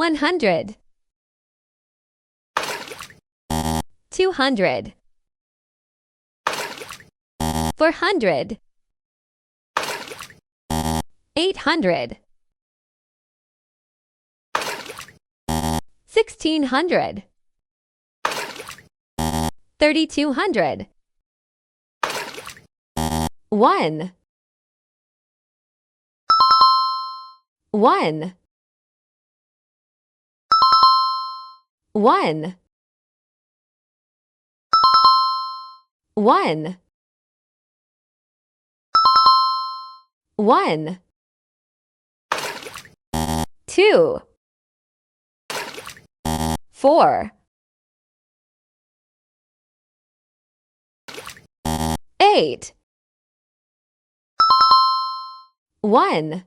100, 200, 400, 800, 1600, 3200, 1, 1, 1, 1, 1, 2, 4, 8, 1,